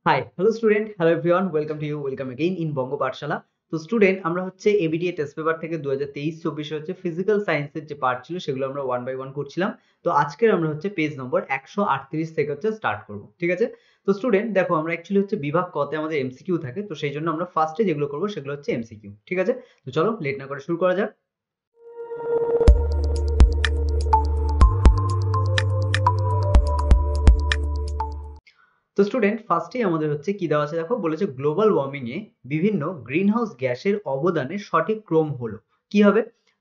High hello student, hello everyone, welcome again in Banga Pathshala. তো student, আমরা হচ্ছে এবিডিএ টেস্ট পেপার থেকে 2023-24 হচ্ছে ফিজিক্যাল সায়েন্সের যে পার্ট ছিল সেগুলো আমরা ওয়ান বাই ওয়ান করছিলাম। তো আজকের আমরা হচ্ছে পেজ নম্বর 138 থেকে হচ্ছে স্টার্ট করব, ঠিক আছে? তো স্টুডেন্ট দেখো, আমরা অ্যাকচুয়ালি হচ্ছে বিভাগ কতে আমাদের এমসিকিউ থাকে, তো সেই জন্য আমরা ফার্স্টে যেগুলো করবো সেগুলো হচ্ছে এমসিকিউ, ঠিক আছে? তো চলো লেট না করে শুরু করা যাক। তো স্টুডেন্ট, ফার্স্টেই আমাদের হচ্ছে কি দেওয়া আছে দেখো, বলেছে গ্লোবাল ওয়ার্মিং এ বিভিন্ন গ্রিনহাউস গ্যাসের অবদানের সঠিক ক্রম হলো। কি হবে?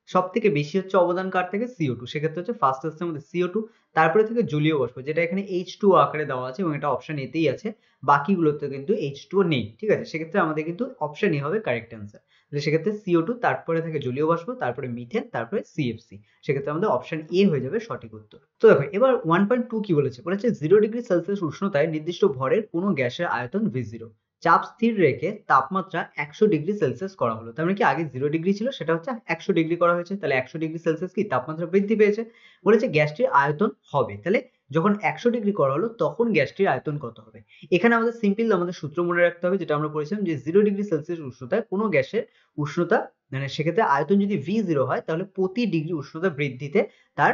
সব থেকে বেশি হচ্ছে অবদান কার থেকে? CO2। সেক্ষেত্রে হচ্ছে ফার্স্ট হচ্ছে আমাদের CO2, তারপরে থেকে জলীয় বাষ্প, যেটা এখানে H2O আকারে দেওয়া আছে এবং এটা অপশন এতেই আছে, বাকিগুলোতে কিন্তু H2O নেই, ঠিক আছে? সেক্ষেত্রে আমাদের কিন্তু অপশন এ হবে কারেক্ট অ্যান্সার। তাহলে সেক্ষেত্রে CO2, তারপরে থেকে জলীয় বাষ্প, তারপরে মিথেন, তারপরে CFC। সেক্ষেত্রে আমাদের অপশন এ হয়ে যাবে সঠিক উত্তর। তো দেখো এবার 1.2 কি বলেছে, 0 ডিগ্রি সেলসিয়াস উষ্ণতায় নির্দিষ্ট ভরের কোনো গ্যাসের আয়তন V0, চাপ স্থির রেখে তাপমাত্রা 100 ডিগ্রি সেলসিয়াস করা হলো। তার মানে কি, আগে 0 ডিগ্রি ছিল, সেটা হচ্ছে 100 ডিগ্রি করা হয়েছে, তাহলে 100 ডিগ্রি সেলসিয়াস কি তাপমাত্রা বৃদ্ধি পেয়েছে। বলেছে গ্যাসটির আয়তন হবে, তাহলে যখন 100 ডিগ্রি করা হলো তখন গ্যাসটির আয়তন কত হবে? এখানে আমাদের সিম্পল আমাদের সূত্র মনে রাখতে হবে, যেটা আমরা পড়েছিলাম, যে 0 ডিগ্রি সেলসিয়াস উষ্ণতায় কোনো গ্যাসের উষ্ণতা, মানে সেক্ষেত্রে আয়তন যদি V0 হয়, তাহলে প্রতি ডিগ্রি উষ্ণতা বৃদ্ধিতে তার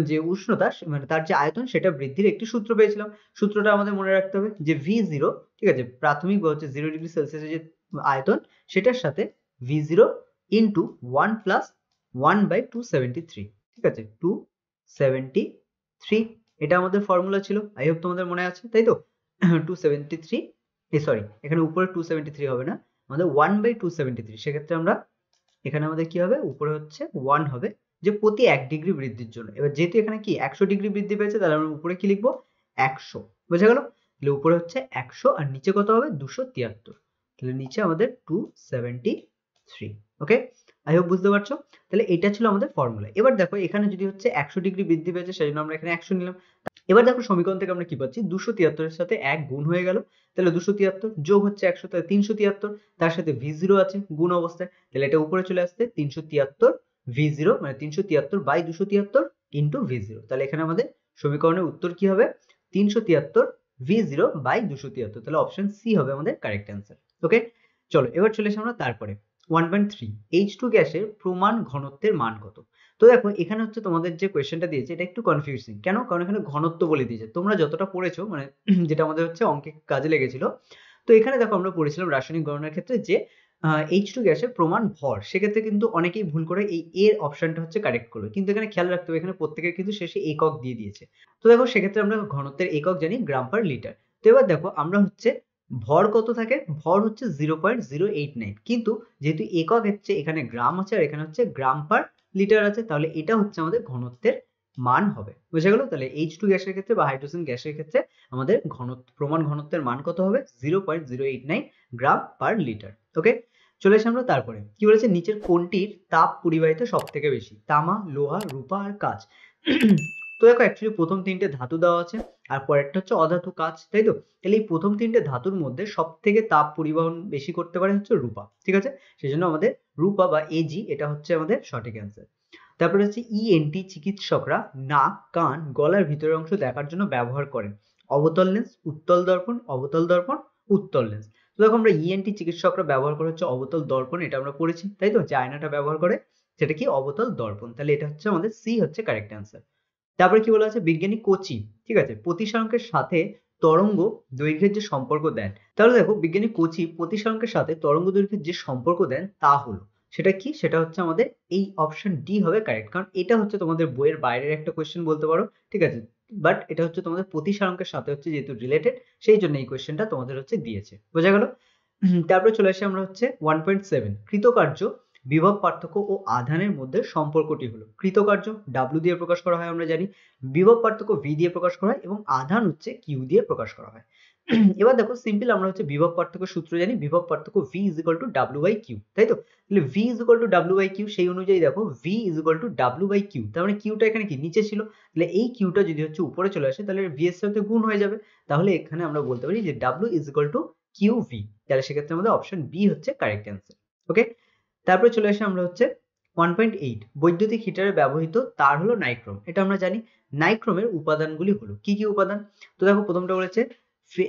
যে উষ্ণতা, মানে তার যে আয়তন, সেটা বৃদ্ধির একটি সূত্র পেয়েছিলাম। সূত্রটা আমাদের মনে রাখতে হবে যে V0, ঠিক আছে, প্রাথমিক বা হচ্ছে 0 ডিগ্রি সেলসিয়াসের যে আয়তন, সেটার সাথে V0 ইন্টু 1 প্লাস 1/273, ঠিক আছে, 273, এটা আমাদের ফর্মুলা ছিল। আই হোপ তোমাদের মনে আছে, তাই তো? 273, সরি, এখানে উপরে 273 হবে না, আমাদের 1/273। সেক্ষেত্রে আমরা এখানে আমাদের কি হবে, উপরে হচ্ছে 1 হবে, যে প্রতি 1 ডিগ্রি বৃদ্ধির জন্য। এবার যেহেতু এখানে কি 100 ডিগ্রি বৃদ্ধি পেয়েছে, তাহলে আমরা উপরে কি লিখবো? 100। বোঝা গেল? তাহলে উপরে হচ্ছে 100 আর নিচে কত হবে? 273। তাহলে নিচে আমাদের 273। ওকে, আই হোপ বুঝতে পারছো। তাহলে এটা ছিল আমাদের ফর্মুলা। এবার দেখো, এখানে যদি হচ্ছে 100 ডিগ্রি বৃদ্ধি পেয়েছে, সেই জন্য আমরা এখানে 100 নিলাম। এবার দেখো সমীকরণ থেকে আমরা কি পাচ্ছি, 273 এর সাথে 1 গুণ হয়ে গেল, তাহলে 273 যোগ হচ্ছে 100, তাহলে 373, তার সাথে V0 আছে গুণ অবস্থায়, তাহলে এটা উপরে চলে আসছে 373 V0, মানে 373/273 ইন্টু V0। তাহলে এখানে আমাদের সমীকরণের উত্তর কি হবে? 373 V0/273। তাহলে অপশন সি হবে আমাদের কারেক্ট অ্যান্সার। ওকে, চলো এবার চলে আসি আমরা তারপরে 1.3, H2 গ্যাসের প্রমাণ ঘনত্বের মান কত? তো দেখো, এখানে হচ্ছে তোমাদের যে কোয়েশ্চেনটা দিয়েছে এটা একটু কনফিউজিং। কেন? কারণ এখানে ঘনত্ব বলে দিয়েছে। তোমরা যতটা পড়েছো, মানে যেটা আমাদের হচ্ছে অঙ্কে কাজে লেগেছিল, তো এখানে দেখো আমরা পড়েছিলাম রাসায়নিক গণনার ক্ষেত্রে যে H2 গ্যাসের প্রমাণ ভর, সেক্ষেত্রে কিন্তু অনেকেই ভুল করে এই এর অপশনটা হচ্ছে কারেক্ট করবে, কিন্তু এখানে খেয়াল রাখতে হবে, এখানে প্রত্যেকের কিন্তু শেষে একক দিয়ে দিয়েছে। তো দেখো সেক্ষেত্রে আমরা ঘনত্বের একক জানি গ্রাম পার লিটার। তো এবার দেখো আমরা হচ্ছে ভর কত থাকে, ভর হচ্ছে 0.089, কিন্তু যেহেতু একক হচ্ছে এখানে গ্রাম আছে আর এখানে হচ্ছে গ্রাম পার লিটার আছে, তাহলে এটা হচ্ছে আমাদের ঘনত্বের মান হবে। বুঝা গেল? তাহলে H2 গ্যাসের ক্ষেত্রে বা হাইড্রোজেন গ্যাসের ক্ষেত্রে আমাদের ঘনত্ব, প্রমাণ ঘনত্বের মান কত হবে? 0.089 গ্রাম পার লিটার। ওকে, চলে আসি আমরা তারপরে কি বলেছে, নিচের কোনটির তাপ পরিবাহিতা সব থেকে বেশি? তামা, লোহা, রূপা আর কাঁচ। তো দেখো অ্যাকচুয়ালি প্রথম তিনটে ধাতু দেওয়া আছে, আর পরেরটা হচ্ছে অধাতু কাঁচ, তাই তো? তাহলে এই প্রথম তিনটে ধাতুর মধ্যে সব থেকে তাপ পরিবহন বেশি করতে পারে হচ্ছে রূপা, ঠিক আছে? সেই জন্য আমাদের রূপা বা AG, এটা হচ্ছে আমাদের সঠিক অ্যান্সার। তারপরে হচ্ছে ENT চিকিৎসকরা নাক, কান, গলার ভিতরের অংশ দেখার জন্য ব্যবহার করেন অবতল লেন্স, উত্তল দর্পণ, অবতল দর্পণ, উত্তল লেন্স। তো দেখো আমরা ENT চিকিৎসকরা ব্যবহার করে হচ্ছে অবতল দর্পণ, এটা আমরা পড়েছি, তাই তো? যে আয়নাটা ব্যবহার করে সেটা কি? অবতল দর্পণ। তাহলে এটা হচ্ছে আমাদের সি হচ্ছে কারেক্ট অ্যান্সার। তারপরে কি বলা আছে, বিজ্ঞানী কোচি, ঠিক আছে, প্রতিসরাঙ্কের সাথে তরঙ্গ দৈর্ঘ্যের যে সম্পর্ক দেন। তাহলে দেখো বিজ্ঞানী কোচি প্রতিসরাঙ্কের সাথে তরঙ্গ দৈর্ঘ্যের যে সম্পর্ক দেন তা হলো, সেটা কি? সেটা হচ্ছে আমাদের এই অপশন ডি হবে কারেক্ট, কারণ এটা হচ্ছে তোমাদের বইয়ের বাইরের একটা কোয়েশ্চেন বলতে পারো, ঠিক আছে, বাট এটা হচ্ছে তোমাদের প্রতিসরাঙ্কের সাথে হচ্ছে যেহেতু রিলেটেড, সেই জন্য এই কোয়েশ্চেনটা তোমাদের হচ্ছে দিয়েছে। বোঝা গেল? তারপরে চলে আসি আমরা হচ্ছে 1.7, কৃতকার্য বিভব পার্থক্য ও আধানের মধ্যে সম্পর্কটি হলো। কৃতকার্য W দিয়ে প্রকাশ করা হয় আমরা জানি, বিভব পার্থক্য V দিয়ে প্রকাশ করা হয় এবং আধান হচ্ছে Q দিয়ে প্রকাশ করা হয়। এবার দেখো সিম্পল আমরা হচ্ছে বিভব পার্থক্য সূত্র জানি, বিভব পার্থক্য V is equal to W/Q, তাই তো? তাহলে V is equal to W/Q, সেই অনুযায়ী দেখো V is equal to W/Q, তার মানে Q টা এখানে কি নিচে ছিল, তাহলে এই Q টা যদি হচ্ছে উপরে চলে আসে, তাহলে V এর সাথে গুণ হয়ে যাবে, তাহলে এখানে আমরা বলতে পারি যে W is equal to QV। তাহলে সেক্ষেত্রে আমাদের অপশন বি হচ্ছে কারেক্ট অ্যান্সার। ওকে, তারপরে চলে আসি আমরা হচ্ছে 1.8, বৈদ্যুতিক হিটারে ব্যবহৃত তার হলো নাইক্রোম। এটা আমরা জানি। নাইক্রোমের উপাদানগুলি হলো কি কি উপাদান? তো দেখো প্রথমটা বলেছে Fe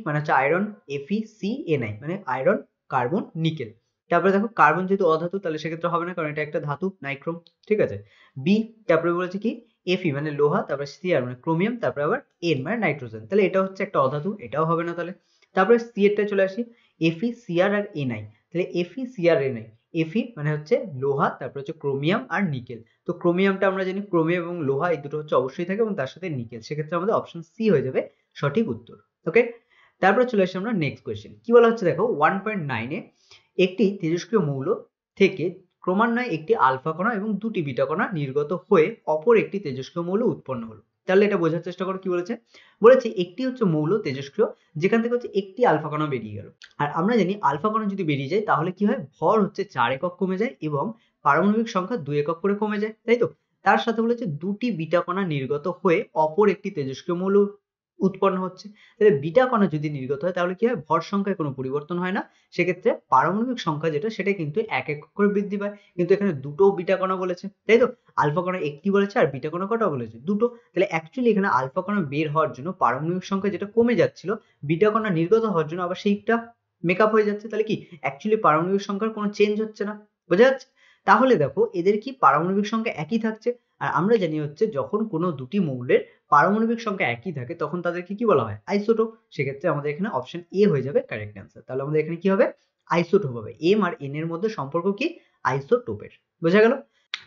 মানে হচ্ছে আয়রন, FeCN মানে আয়রন, কার্বন, নিকেল। তারপরে দেখো কার্বন যেহেতু অধাতু তাহলে সেক্ষেত্রে হবে না, কারণ এটা একটা ধাতু, নাইট্রোম, ঠিক আছে। বি, তারপরে বলেছে কি Fe মানে লোহা, তারপরে Cr মানে ক্রোমিয়াম, তারপরে আবার N মানে নাইট্রোজেন, তাহলে এটা হচ্ছে একটা অধাতু, এটাও হবে না তাহলে। তারপরে সি এরটা চলে আসি, FeCr আর Ni, তাহলে FeCr Ni, Fe মানে হচ্ছে লোহা, তারপর হচ্ছে ক্রোমিয়াম আর নিকেল। তো ক্রোমিয়ামটা আমরা জানি ক্রোমিয়াম এবং লোহা এই দুটো হচ্ছে অবশ্যই থাকে, এবং তার সাথে নিকেল, সেক্ষেত্রে আমাদের অপশন সি হয়ে যাবে সঠিক উত্তর। ওকে, তারপরে চলে আসি আমরা নেক্সট কোয়েশ্চেন। কি বলা হচ্ছে দেখো 1.9 এ একটি তেজস্ক্রিয় মৌল থেকে ক্রমান্বয়ে একটি আলফা কণা এবং দুটি বিটা কণা নির্গত হয়ে অপর একটি তেজস্ক্রিয় মৌল উৎপন্ন হলো। তাহলে এটা বোঝার চেষ্টা করো কি বলেছে। বলেছে একটি হচ্ছে মৌল তেজস্ক্রিয় যেখান থেকে হচ্ছে একটি আলফা কণা বেরিয়ে গেল। আর আমরা জানি আলফা কণা যদি বেরিয়ে যায় তাহলে কি হয়, ভর হচ্ছে 4 একক কমে যায় এবং পারমাণবিক সংখ্যা 2 একক করে কমে যায়, তাই তো। তার সাথে বলেছে দুটি বিটা কণা নির্গত হয়ে অপর একটি তেজস্ক্রিয় মৌল উৎপন্ন হচ্ছে। তাহলে বিটা কণা যদি নির্গত হয় তাহলে কি হয়, ভর সংখ্যায় কোনো পরিবর্তন হয় না, সেক্ষেত্রে পারমাণবিক সংখ্যা যেটা সেটা কিন্তু 1 একক করে বৃদ্ধি পায়। কিন্তু এখানে দুটো বিটা কণা বলেছে, তাই তো। আলফা কণা একটি বলেছে আর বিটা কণা কটা বলেছে, দুটো। তাহলে অ্যাকচুয়ালি এখানে আলফা কণা বের হওয়ার জন্য পারমাণবিক সংখ্যা যেটা কমে যাচ্ছিল, বিটা কণা নির্গত হওয়ার জন্য আবার সেইটা মেকআপ হয়ে যাচ্ছে। তাহলে কি অ্যাকচুয়ালি পারমাণবিক সংখ্যার কোনো চেঞ্জ হচ্ছে না, বোঝা যাচ্ছে। তাহলে দেখো এদের কি পারমাণবিক সংখ্যা একই থাকছে। আর আমরা জানি হচ্ছে যখন কোনো দুটি মৌলের পারমাণবিক সংখ্যা একই থাকে তখন তাদেরকে কি বলা হয়, আইসোটোপ। সেক্ষেত্রে আমাদের এখানে অপশন এ হয়ে যাবে কারেক্ট অ্যান্সার। তাহলে আমাদের এখানে কি হবে, আইসোটোপ হবে। এম আর এন এর মধ্যে সম্পর্ক কি, আইসোটোপের, বোঝা গেল।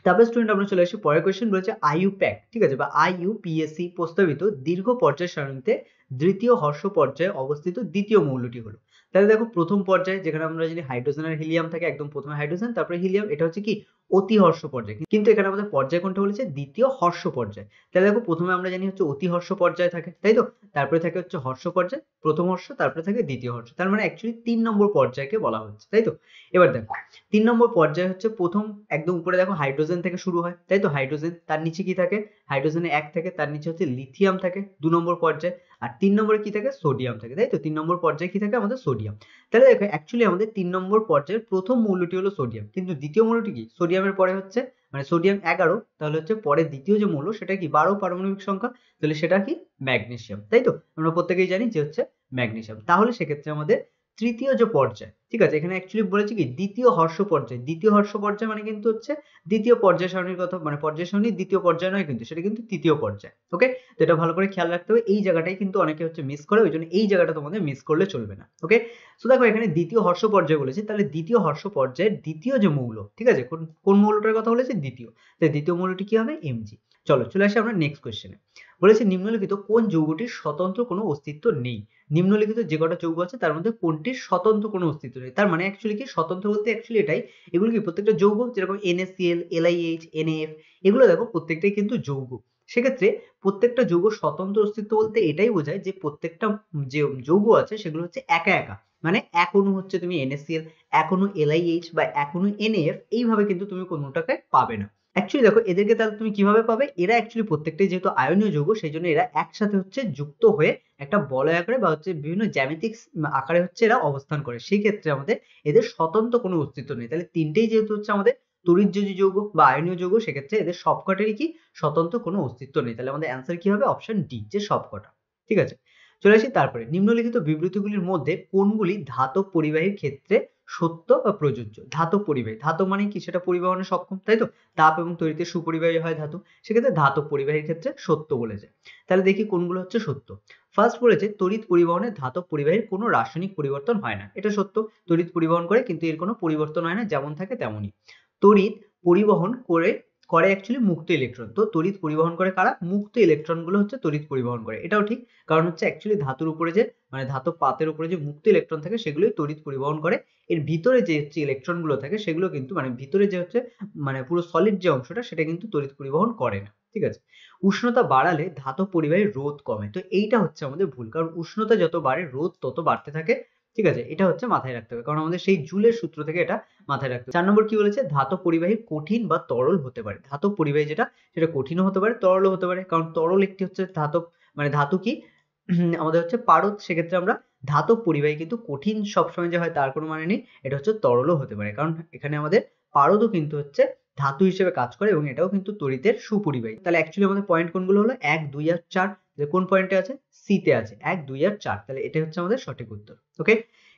তারপরে স্টুডেন্ট আমরা চলে আসি পরের কোয়েশ্চেন, বলেছে IUPAC, ঠিক আছে, বা IUPAC প্রস্তাবিত দীর্ঘ পর্যায় সারণীতে দ্বিতীয় হর্ষ পর্যায়ে অবস্থিত দ্বিতীয় মৌলটি হলো। তাহলে দেখো প্রথম পর্যায়ে যেখানে আমরা জানি হাইড্রোজেন আর হিলিয়াম থাকে, একদম প্রথমে হাইড্রোজেন তারপরে হিলিয়াম, এটা হচ্ছে কি অতি হর্ষ পর্যায়। কিন্তু এখানে আমাদের পর্যায় কোনটা বলেছে, দ্বিতীয় হর্ষ পর্যায়। তাহলে দেখো প্রথমে আমরা জানি হচ্ছে অতি হর্ষ পর্যায় থাকে, তাই তো। তারপরে থাকে হচ্ছে হর্ষ পর্যায়, প্রথম হর্ষ, তারপরে থাকে দ্বিতীয় হর্ষ। তার মানে অ্যাকচুয়ালি 3 নম্বর পর্যায়কে বলা হচ্ছে, তাই তো। এবার দেখো 3 নম্বর পর্যায় হচ্ছে প্রথম একদম উপরে দেখো হাইড্রোজেন থেকে শুরু হয়, তাই তো। হাইড্রোজেন, তার নিচে কি থাকে, হাইড্রোজেনে 1 থাকে, তার নিচে হচ্ছে লিথিয়াম থাকে 2 নম্বর পর্যায়ে, আর 3 নম্বরে কি থাকে, সোডিয়াম থাকে, তাই তো। 3 নম্বর পর্যায়ে কি থাকে আমাদের, সোডিয়াম। তাহলে দেখো অ্যাকচুয়ালি আমাদের 3 নম্বর পর্যায়ের প্রথম মৌলটি হলো সোডিয়াম, কিন্তু দ্বিতীয় মৌলটি কি, সোডিয়ামের পরে হচ্ছে মানে সোডিয়াম 11, তাহলে হচ্ছে পরে দ্বিতীয় যে মৌল সেটা কি 12 পারমাণবিক সংখ্যা, তাহলে সেটা কি ম্যাগনেসিয়াম, তাই তো। আমরা প্রত্যেকেই জানি যে হচ্ছে ম্যাগনেসিয়াম। তাহলে সেক্ষেত্রে আমাদের তৃতীয় যে পর্যায়, ঠিক আছে, এখানে অ্যাকচুয়ালি বলেছে কি দ্বিতীয় হর্ষ পর্যায়। দ্বিতীয় হর্ষ পর্যায় মানে কিন্তু হচ্ছে দ্বিতীয় পর্যায় সারণীর কথা, মানে পর্যায় সারণীর দ্বিতীয় পর্যায় নয় কিন্তু, সেটা কিন্তু তৃতীয় পর্যায়। ওকে, তো এটা ভালো করে খেয়াল রাখতে হবে, এই জায়গাটাই কিন্তু অনেকে হচ্ছে মিস করে, ওই জন্য এই জায়গাটা তোমাদের মিস করলে চলবে না। ওকে, সো দেখো এখানে দ্বিতীয় হর্ষ পর্যায় বলেছে, তাহলে দ্বিতীয় হর্ষ পর্যায়ের দ্বিতীয় যে মৌল, ঠিক আছে, কোন কোন মৌলটার কথা বলেছে, দ্বিতীয়। তাই দ্বিতীয় মৌলটি কি হবে, Mg। চলো চলে আসি আমরা নেক্সট কোয়েশ্চেনে। বলেছে নিম্নলিখিত কোন যৌগটির স্বতন্ত্র কোনো অস্তিত্ব নেই। নিম্নলিখিত যে কটা যৌগ আছে তার মধ্যে কোনটির স্বতন্ত্র কোনো অস্তিত্ব নেই। তার মানে অ্যাকচুয়ালি কি, স্বতন্ত্র বলতে অ্যাকচুয়ালি এটাই, এগুলো কি প্রত্যেকটা যৌগ, যেরকম NaCl, LiH, NaF, এগুলো দেখো প্রত্যেকটাই কিন্তু যৌগ। সেক্ষেত্রে প্রত্যেকটা যৌগ স্বতন্ত্র অস্তিত্ব বলতে এটাই বোঝায় যে প্রত্যেকটা যে যৌগ আছে সেগুলো হচ্ছে একা একা, মানে এক অণু হচ্ছে তুমি NaCl, এক অণু LiH বা এক অণু NaF, এইভাবে কিন্তু তুমি কোনোটাকে পাবে না। অ্যাকচুয়ালি দেখো এদেরকে তাহলে তুমি কিভাবে পাবে, এরা অ্যাকচুয়ালি প্রত্যেকটাই যেহেতু আয়নীয় যৌগ সেই জন্য এরা একসাথে হচ্ছে যুক্ত হয়ে একটা বলয় আকারে বা হচ্ছে বিভিন্ন জ্যামিতিক আকারে হচ্ছে এরা অবস্থান করে। সেই ক্ষেত্রে আমাদের এদের স্বতন্ত্র কোনো অস্তিত্ব নেই। তাহলে তিনটেই যেহেতু হচ্ছে আমাদের তড়িৎযোজী যৌগ বা আয়নীয় যৌগ, সেক্ষেত্রে এদের সবকটারই কি স্বতন্ত্র কোনো অস্তিত্ব নেই। তাহলে আমাদের অ্যান্সার কি হবে, অপশন ডি, যে সবকটা। ঠিক আছে, চলে আসি তারপরে, নিম্নলিখিত বিবৃতিগুলির মধ্যে কোনগুলি ধাতব পরিবাহীর ক্ষেত্রে সত্য বা প্রযোজ্য। ধাতব পরিবাহী, ধাতব মানে কি, সেটা পরিবহনে সক্ষম, তাই তো। তাপ এবং তড়িতে সুপরিবাহী হয় ধাতু, সেক্ষেত্রে ধাতব পরিবাহীর ক্ষেত্রে সত্য বলেছে। তাহলে দেখি কোনগুলো হচ্ছে সত্য। ফার্স্ট বলেছে তড়িৎ পরিবহনে ধাতব পরিবাহীর কোনো রাসায়নিক পরিবর্তন হয় না, এটা সত্য। তড়িৎ পরিবহন করে কিন্তু এর কোনো পরিবর্তন হয় না, যেমন থাকে তেমনই। তড়িৎ পরিবহন করে করে অ্যাকচুয়ালি মুক্ত ইলেকট্রন। তো তড়িৎ পরিবহন করে কারা, মুক্ত ইলেকট্রন গুলো হচ্ছে তড়িৎ পরিবহন করে, এটাও ঠিক। কারণ হচ্ছে অ্যাকচুয়ালি ধাতুর উপরে যে মানে ধাতব পাতের উপরে যে মুক্ত ইলেকট্রন থাকে সেগুলোই তড়িৎ পরিবহন করে। এর ভিতরে যে হচ্ছে ইলেকট্রন গুলো থাকে সেগুলো কিন্তু মানে ভিতরে যে হচ্ছে মানে পুরো সলিড যে অংশটা সেটা কিন্তু তড়িৎ পরিবহন করে না। ঠিক আছে, উষ্ণতা বাড়ালে ধাতব পরিবাহীর রোধ কমে। তো এইটা হচ্ছে আমাদের ভুল, কারণ উষ্ণতা যত বাড়ে রোধ তত বাড়তে থাকে। ঠিক আছে, এটা হচ্ছে মাথায় রাখতে হবে, কারণ আমাদের সেই জুলের সূত্র থেকে এটা মাথায় রাখতে হবে। 4 নম্বর কি বলেছে, ধাতব পরিবাহী কঠিন বা তরল হতে পারে। ধাতব পরিবাহী যেটা সেটা কঠিনও হতে পারে, তরলও হতে পারে। কারণ তরল একটি হচ্ছে ধাতব, মানে ধাতু কি আমাদের হচ্ছে পারদ, সেক্ষেত্রে আমরা ধাতব পরিবাহী, কিন্তু কঠিন সবসময় যে হয় তার কোনো মানে নেই, এটা হচ্ছে তরলও হতে পারে। কারণ এখানে আমাদের পারদও কিন্তু হচ্ছে ধাতু হিসেবে কাজ করে এবং এটাও কিন্তু তড়িতের সুপরিবাহী। তাহলে অ্যাকচুয়ালি আমাদের পয়েন্ট কোনগুলো হলো, 1, 2 আর 4, কোন পয়েন্টে আছে, সি তে আছে 1 2 আর 4, তাহলে এটা হচ্ছে আমাদের সঠিক উত্তর। ওকে,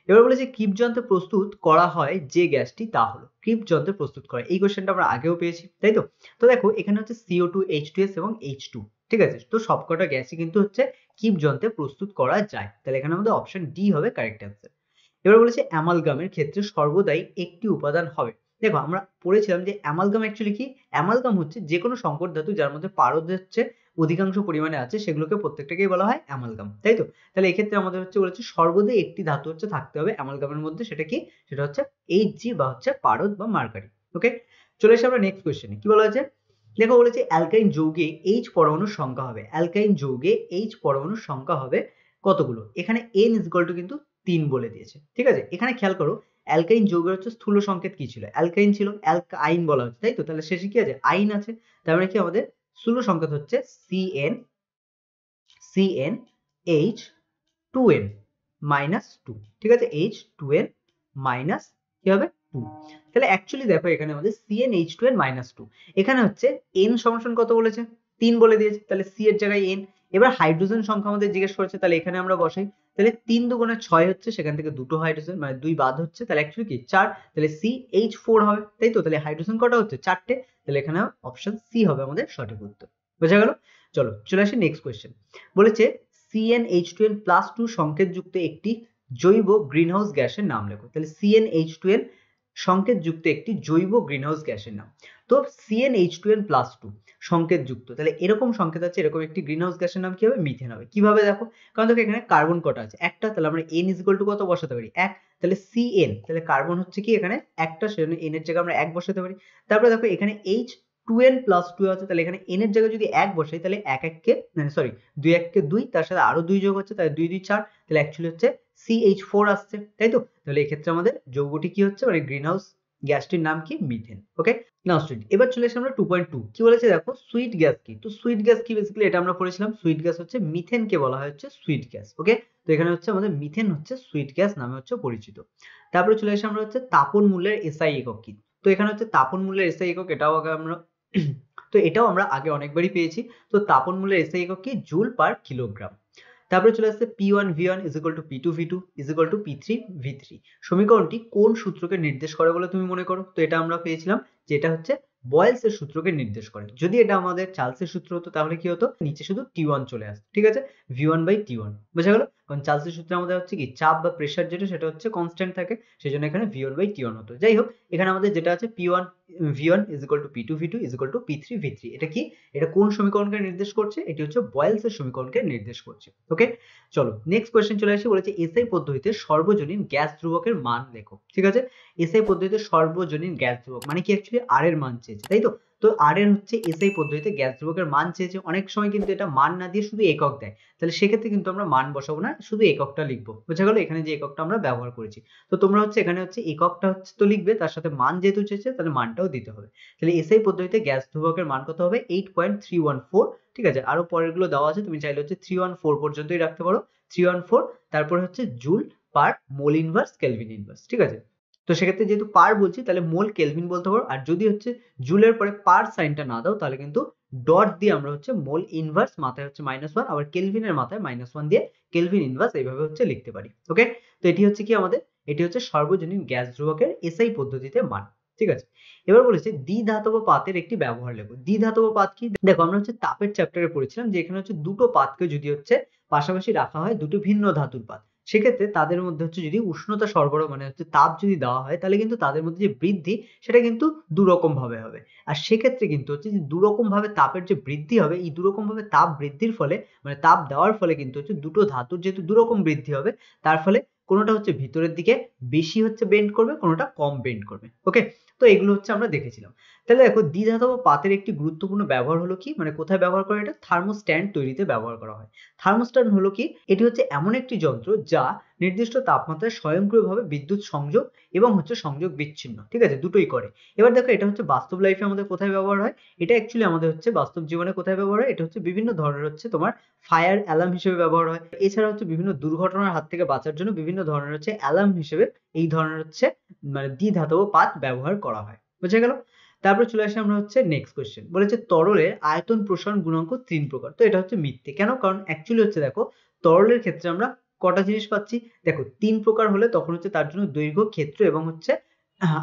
এবার বলেছে ক্রিপ যন্ত্রে প্রস্তুত করা হয় যে গ্যাসটি তা হলো। ক্রিপ যন্ত্রে প্রস্তুত করা, এই কোশ্চেনটা আমরা আগেও পেয়েছি, তাই তো? তো দেখো এখানে হচ্ছে CO2, H2S এবং H2, ঠিক আছে? তো সবকটা গ্যাসই কিন্তু হচ্ছে ক্রিপ যন্ত্রে প্রস্তুত করা যায়, তাহলে এখানে আমাদের অপশন ডি হবে কারেক্ট অ্যান্সার। এবার বলেছে অ্যামালগামের ক্ষেত্রে সর্বদাই একটি উপাদান হবে। দেখো আমরা পড়েছিলাম যে অ্যামালগাম অ্যাকচুয়ালি কি? অ্যামালগাম হচ্ছে যে কোনো সংকর ধাতু যার মধ্যে পারদ হচ্ছে অধিকাংশ পরিমাণে আছে, সেগুলোকে প্রত্যেকটাকেই বলা হয় অ্যামালগাম, তাই তো? তাহলে এক্ষেত্রে আমাদের হচ্ছে বলেছে সর্বদাই একটি ধাতু হচ্ছে থাকতে হবে অ্যামালগামের মধ্যে, সেটা কি? সেটা হচ্ছে Hg বা হচ্ছে পারদ বা মার্কারি। ওকে, চলে এসে আমরা নেক্সট কোশ্চেনে, কি বলা হয়েছে? দেখো বলেছে অ্যালকাইন যৌগে H পরমাণুর সংখ্যা হবে, অ্যালকাইন যৌগে H পরমাণুর সংখ্যা হবে কতগুলো? এখানে n কিন্তু 3 বলে দিয়েছে, ঠিক আছে? এখানে খেয়াল করো অ্যালকাইন যৌগের হচ্ছে স্থূল সংকেত কি ছিল? অ্যালকাইন ছিল, অ্যালকাইন বলা হচ্ছে, তাই তো? তাহলে শেষে কি আছে? আইন আছে, তার মানে কি আমাদের স্থূল সংকেত হচ্ছে CnH2n -2, ঠিক আছে? H2n মাইনাস কি হবে 2। তাহলে অ্যাকচুয়ালি দেখো এখানে আমাদের CnH2n -2, এখানে হচ্ছে n সমান কত বলেছে? 3 বলে দিয়েছে, তাহলে C এর জায়গায় n। এবার হাইড্রোজেন সংখ্যা আমাদের জিজ্ঞেস করেছে, তাহলে এখানে আমরা বসাই, তাহলে 3 দুগুণে 6 হচ্ছে, সেখান থেকে দুটো হাইড্রোজেন মানে 2 বাদ হচ্ছে, তাহলে অ্যাকচুয়ালি কি 4, তাহলে CH4 হবে, তাই তো? তাহলে হাইড্রোজেন কটা হচ্ছে? 4টে, তাহলে এখানে অপশন সি হবে আমাদের সঠিক উত্তর। বোঝা গেল? চলো চলে আসি নেক্সট কোয়েশ্চেন। বলেছে CnH2n+2 সংকেতযুক্ত একটি জৈব গ্রিনহাউস গ্যাসের নাম লেখো। তাহলে CnH2n সংকেতযুক্ত একটি জৈব গ্রিনহাউস গ্যাসের নাম। তো CnH2n+2 সংকেতযুক্ত, তাহলে এরকম সংকেত আছে, এরকম একটি গ্রিনহাউস গ্যাসের নাম কি হবে? মিথেন হবে। কিভাবে দেখো? কারণ দেখো এখানে কার্বন কটা আছে? একটা, তাহলে আমরা n কত বসাতে পারি? 1, তাহলে Cn, তাহলে কার্বন হচ্ছে কি এখানে একটা, সেজন্য n এর জায়গায় আমরা 1 বসাতে পারি। তারপরে দেখো এখানে H2n+2 আছে, তাহলে এখানে n এর জায়গায় যদি 1 বসাই, তাহলে 1 1 কে সরি 2 1 কে 2, তার সাথে আরো 2 যোগ হচ্ছে, তাহলে 2 2 4, তাহলে অ্যাকচুয়ালি হচ্ছে CH4 আসছে, তাই তো? তাহলে এই ক্ষেত্রে আমাদের যৌগটি কি হচ্ছে, মানে গ্রিনহাউস গ্যাসটির নাম কি? মিথেন। ওকে, নাও স্টুডেন্ট এবার চলে আসি আমরা 2.2, কি বলেছে দেখো? সুইট গ্যাস কি? তো সুইট গ্যাস কি? বেসিক্যালি এটা আমরা পড়েছিলাম, সুইট গ্যাস হচ্ছে মিথেনকে বলা হয় হচ্ছে সুইট গ্যাস। ওকে, তো এখানে হচ্ছে আমাদের মিথেন হচ্ছে সুইট গ্যাস নামে হচ্ছে পরিচিত। তারপরে চলে আসি আমরা হচ্ছে তাপন মূল্যের এসআই একক কি? তো এখানে হচ্ছে তাপন মূল্যের এসআই একক, এটাও আগে আমরা তো এটাও আমরা আগে অনেকবারই পেয়েছি। তো তাপন মূল্যের এসআই একক কি? Joule per kilogram. তারপরে চলে আসছে P1V1 = P2V2 = P3V3। সমীকরণটি কোন সূত্রকে নির্দেশ করে বলে তুমি মনে করো? তো এটা আমরা পেয়েছিলাম যে এটা হচ্ছে বয়েলস এর সূত্রকে নির্দেশ করে। যদি এটা আমাদের চার্লসের সূত্র হতো তাহলে কি হতো? নিচে শুধু T1 চলে আসতো, ঠিক আছে? V1/T1, বোঝা গেল? কারণ চার্লসের সূত্রে আমাদের হচ্ছে কি চাপ বা প্রেসার যেটা, সেটা হচ্ছে কনস্ট্যান্ট থাকে, সেজন্য এখানে V1/T1 হতো। যাই হোক, এখানে আমাদের যেটা আছে P1V1 = P2V2 = P3V3, এটা কি? এটা কোন সমীকরণকে নির্দেশ করছে? এটি হচ্ছে বয়েলস এর সমীকরণকে নির্দেশ করছে। ওকে, চলো নেক্সট কোশ্চেন চলে আসি। বলেছে এসআই পদ্ধতিতে সর্বজনীন গ্যাস ধ্রুবকের মান লেখো, ঠিক আছে? এসআই পদ্ধতিতে সর্বজনীন গ্যাস ধ্রুবক মানে কি? অ্যাকচুয়ালি আর এর মান চেয়েছে, তাই তো? তো আর এর হচ্ছে এসআই পদ্ধতিতে গ্যাস ধ্রুবকের মান চেয়েছে। অনেক সময় কিন্তু এটা মান না দিয়ে শুধু একক দেয়, তাহলে সেক্ষেত্রে কিন্তু আমরা মান বসাবো না, শুধু এককটা লিখবো। বোঝা গেল? এখানে যে এককটা আমরা ব্যবহার করেছি, তো তোমরা হচ্ছে এখানে হচ্ছে এককটা হচ্ছে তো লিখবে, তার সাথে মান যেহেতু চেয়েছে তাহলে মানটাও দিতে হবে। তাহলে এসআই পদ্ধতিতে গ্যাস ধ্রুবকের মান কত হবে? 8.314, ঠিক আছে? আরো পরের গুলো দেওয়া আছে, তুমি চাইলে হচ্ছে 314 পর্যন্তই রাখতে পারো। 314, তারপর হচ্ছে joule per mole inverse kelvin inverse, ঠিক আছে? তো সেক্ষেত্রে যেহেতু পার বলছি, তাহলে মোল কেলভিন বলতে পারো, আর যদি হচ্ছে জুলের পরে পার সাইনটা না দাও, তাহলে কিন্তু ডট দিয়ে আমরা হচ্ছে মোল ইনভার্স মাথায় হচ্ছে -1, আবার কেলভিনের মাথায় -1 দিয়ে কেলভিন ইনভার্স এইভাবে হচ্ছে লিখতে পারি। ওকে, তো এটি হচ্ছে কি আমাদের, এটি হচ্ছে সর্বজনীন গ্যাস ধ্রুবকের এসআই পদ্ধতিতে মান, ঠিক আছে? এবার বলেছে দ্বিধাতব পাতের একটি ব্যবহার লেখো। দ্বিধাতব পাত কি? দেখো আমরা হচ্ছে তাপের চ্যাপ্টারে পড়েছিলাম যে এখানে হচ্ছে দুটো পাতকে যদি হচ্ছে পাশাপাশি রাখা হয়, দুটো ভিন্ন ধাতুর পাত, সেক্ষেত্রে তাদের মধ্যে হচ্ছে যদি উষ্ণতা সরবরাহ মানে হচ্ছে তাপ যদি দেওয়া হয়, তাহলে কিন্তু তাদের মধ্যে যে বৃদ্ধি সেটা কিন্তু দুরকম ভাবে হবে। আর সেক্ষেত্রে কিন্তু হচ্ছে যে দুরকম ভাবে তাপের যে বৃদ্ধি হবে, এই দুরকম ভাবে তাপ বৃদ্ধির ফলে মানে তাপ দেওয়ার ফলে কিন্তু হচ্ছে দুটো ধাতুর যেহেতু দুরকম বৃদ্ধি হবে, তার ফলে কোনোটা হচ্ছে ভিতরের দিকে বেশি হচ্ছে বেন্ড করবে, কোনোটা কম বেন্ড করবে। ওকে, তো এগুলো হচ্ছে আমরা দেখেছিলাম। তাহলে দেখো দ্বিধাতব পাতের একটি গুরুত্বপূর্ণ ব্যবহার হলো কি, মানে কোথায় ব্যবহার করে? এটা থার্মোস্ট্যান্ড তৈরিতে ব্যবহার করা হয়। থার্মোস্ট্যান্ড হলো কি? এটি হচ্ছে এমন একটি যন্ত্র যা নির্দিষ্ট তাপমাত্রায় স্বয়ংক্রিয়ভাবে বিদ্যুৎ সংযোগ এবং হচ্ছে সংযোগ বিচ্ছিন্ন, ঠিক আছে? দুটোই করে। এবার দেখো এটা হচ্ছে বাস্তব লাইফে আমাদের কোথায় ব্যবহার হয়? এটা অ্যাকচুয়ালি আমাদের হচ্ছে বাস্তব জীবনে কোথায় ব্যবহার হয়? এটা হচ্ছে বিভিন্ন ধরনের হচ্ছে তোমার ফায়ার অ্যালার্ম হিসেবে ব্যবহার হয়। এছাড়া হচ্ছে বিভিন্ন দুর্ঘটনার হাত থেকে বাঁচার জন্য বিভিন্ন ধরনের হচ্ছে অ্যালার্ম হিসেবে এই ধরনের হচ্ছে মানে দ্বিধাতব পাত ব্যবহার করা হয়। বুঝা গেল? তারপরে চলে আসি আমরা হচ্ছে নেক্সট কোয়েশ্চেন। বলেছে তরলের আয়তন প্রসারণ গুণাঙ্ক 3 প্রকার। তো এটা হচ্ছে মিথ্যে। কেন? কারণ অ্যাকচুয়ালি হচ্ছে দেখো তরলের ক্ষেত্রে আমরা কটা জিনিস পাচ্ছি? দেখো 3 প্রকার হলে তখন হচ্ছে তার জন্য দৈর্ঘ্য, ক্ষেত্র এবং হচ্ছে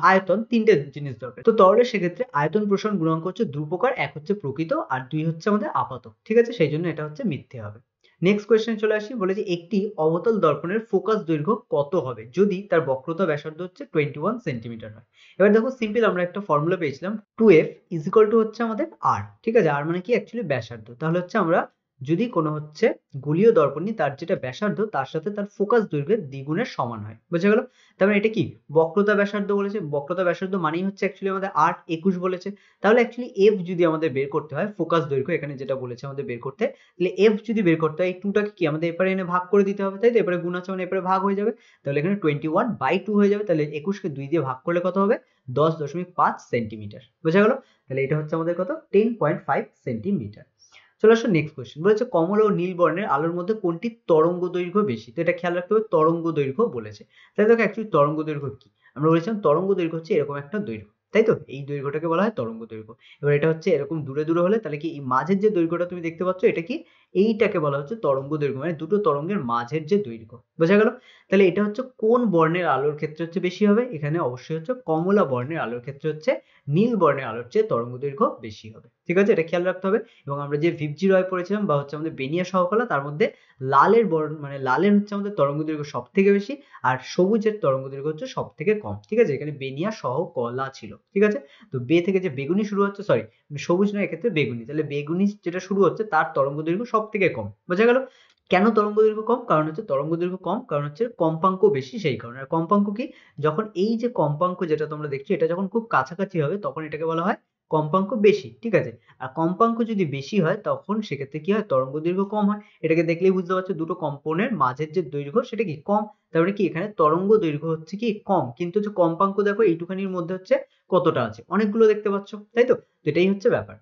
আয়তন, 3টে জিনিস দরকার। তো তরলের সেক্ষেত্রে আয়তন প্রসারণ গুণাঙ্ক হচ্ছে 2 প্রকার, এক হচ্ছে প্রকৃত আর 2 হচ্ছে আমাদের আপাত। ঠিক আছে, সেই জন্য এটা হচ্ছে মিথ্যে হবে। নেক্সট কোয়েশ্চেনে চলে আসি, বলেছে একটি অবতল দর্পণের ফোকাস দৈর্ঘ্য কত হবে যদি তার বক্রতা ব্যাসার্ধ হচ্ছে 21 সেন্টিমিটার হয়। এবার দেখো সিম্পল আমরা একটা ফর্মুলা পেয়েছিলাম 2f ইজ ইকুয়াল টু হচ্ছে আমাদের r। ঠিক আছে, r মানে কি অ্যাকচুয়ালি ব্যাসার্ধ। তাহলে হচ্ছে আমরা যদি কোনো হচ্ছে গোলীয় দর্পণ নিই, তার যেটা ব্যাসার্ধ তার সাথে তার ফোকাস দৈর্ঘ্যের দ্বিগুণের সমান হয়। বোঝা গেল? তার মানে এটা কি বক্রতা ব্যাসার্ধ বলেছে, বক্রতা ব্যাসার্ধ মানেই হচ্ছে অ্যাকচুয়ালি আমাদের 8 21 বলেছে। তাহলে অ্যাকচুয়ালি f যদি আমাদের বের করতে হয়, ফোকাস দৈর্ঘ্য এখানে যেটা বলেছে আমাদের বের করতে, তাহলে f যদি বের করতে হয় এই 2টাকে কি আমাদের এপারে এনে ভাগ করে দিতে হবে, তাই তো? এপারে গুণ আছে মানে এপারে ভাগ হয়ে যাবে। তাহলে এখানে 21/2 হয়ে যাবে। তাহলে 21 কে 2 দিয়ে ভাগ করলে কত হবে? 10.5 সেন্টিমিটার। বোঝা গেল? তাহলে এটা হচ্ছে আমাদের কত? 10.5 সেন্টিমিটার। চলে আসো নেক্সট কোয়েশ্চেন, বলেছে কমলা ও নীল বর্ণের আলোর মধ্যে কোনটি তরঙ্গ দৈর্ঘ্য বেশি? তো এটা খেয়াল রাখতে হবে, তরঙ্গ দৈর্ঘ্য বলেছে। তাহলে দেখো অ্যাকচুয়ালি তরঙ্গ দৈর্ঘ্য কি? আমরা বলেছিলাম তরঙ্গ দৈর্ঘ্য হচ্ছে এরকম একটা দৈর্ঘ্য, তাই তো? এই দৈর্ঘ্যটাকে বলা হয় তরঙ্গ দৈর্ঘ্য। এবার এটা হচ্ছে এরকম দূরে দূরে হলে তাহলে কি এই মাঝের যে দৈর্ঘ্যটা তুমি দেখতে পাচ্ছ এটা কি? এইটাকে বলা হচ্ছে তরঙ্গ দৈর্ঘ্য, মানে দুটো তরঙ্গের মাঝের যে দৈর্ঘ্য। বোঝা গেল? তাহলে এটা হচ্ছে কোন বর্ণের আলোর ক্ষেত্রে হচ্ছে বেশি হবে? এখানে অবশ্যই হচ্ছে কমলা বর্ণের আলোর ক্ষেত্রে হচ্ছে নীল বর্ণের আলোর চেয়ে তরঙ্গ দৈর্ঘ্য বেশি হবে। ঠিক আছে, এটা খেয়াল রাখতে হবে। এবং আমরা যে ভিপজি রয় পড়েছিলাম বা হচ্ছে আমাদের বেনিয়া সহকলা, তার মধ্যে লালের বর্ণ মানে লালের হচ্ছে আমাদের তরঙ্গ দৈর্ঘ্য সব থেকে বেশি আর সবুজের তরঙ্গ দৈর্ঘ্য হচ্ছে সব থেকে কম। ঠিক আছে, এখানে বেনিয়া সহকলা ছিল। ঠিক আছে, তো বে থেকে যে বেগুনি শুরু হচ্ছে, সরি সবুজ নয় এক্ষেত্রে বেগুনি, তাহলে বেগুনি যেটা শুরু হচ্ছে তার তরঙ্গ দৈর্ঘ্য সব থেকে কম। বোঝা গেল? কেন তরঙ্গ দৈর্ঘ্য কম? কারণ হচ্ছে তরঙ্গ দৈর্ঘ্য কম কারণ হচ্ছে কম্পাঙ্ক বেশি, সেই কারণে। আর কম্পাঙ্ক কি? যখন এই যে কম্পাঙ্ক যেটা তোমরা দেখছো এটা যখন খুব কাছাকাছি হবে তখন এটাকে বলা হয় কম্পাঙ্ক বেশি। ঠিক আছে, আর কম্পাঙ্ক যদি বেশি হয় তখন সেক্ষেত্রে কি হয়? তরঙ্গ দৈর্ঘ্য কম হয়। এটাকে দেখলেই বুঝতে পারছো দুটো কম্পনের মাঝের যে দৈর্ঘ্য সেটা কি কম। তার মানে কি এখানে তরঙ্গ দৈর্ঘ্য হচ্ছে কি কম, কিন্তু হচ্ছে কম্পাঙ্ক দেখো এইটুখানির মধ্যে হচ্ছে কতটা আছে, অনেকগুলো দেখতে পাচ্ছ, তাই তো? তো এটাই হচ্ছে ব্যাপার।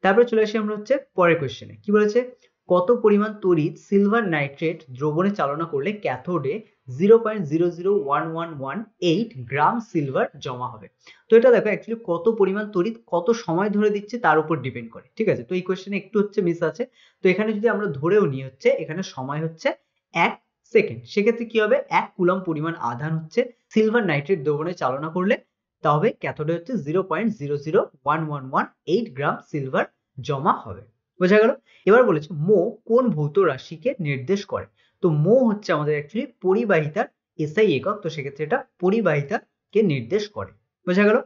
তারপরে চলে আসি আমরা হচ্ছে পরের কোশ্চেনে। কি বলেছে? কত পরিমাণ তড়িৎ সিলভার নাইট্রেট দ্রবণে চালনা করলে ক্যাথোডে 0.001118 গ্রাম সিলভার জমা হবে? তো এটা দেখো অ্যাকচুয়ালি কত পরিমাণ তড়িৎ কত সময় ধরে দিচ্ছে তার উপর ডিপেন্ড করে। ঠিক আছে, তো এই কোশ্চেনে একটু হচ্ছে মিস আছে। তো এখানে যদি আমরা ধরেও নিই হচ্ছে এখানে সময় হচ্ছে 1 সেকেন্ড, সেক্ষেত্রে কি হবে? 1 কুলম্ব পরিমাণ আধান হচ্ছে সিলভার নাইট্রেট দ্রবণে চালনা করলে তবে ক্যাথোডে হচ্ছে 0.001118 গ্রাম সিলভার জমা হবে। বোঝা গেল? এবার বলেছে মো কোন ভৌত রাশিকে নির্দেশ করে? তো মো হচ্ছে আমাদের অ্যাকচুয়ালি পরিবাহিতার এসআই একক, তো সেক্ষেত্রে এটা পরিবাহিতাকে নির্দেশ করে। বোঝা গেল?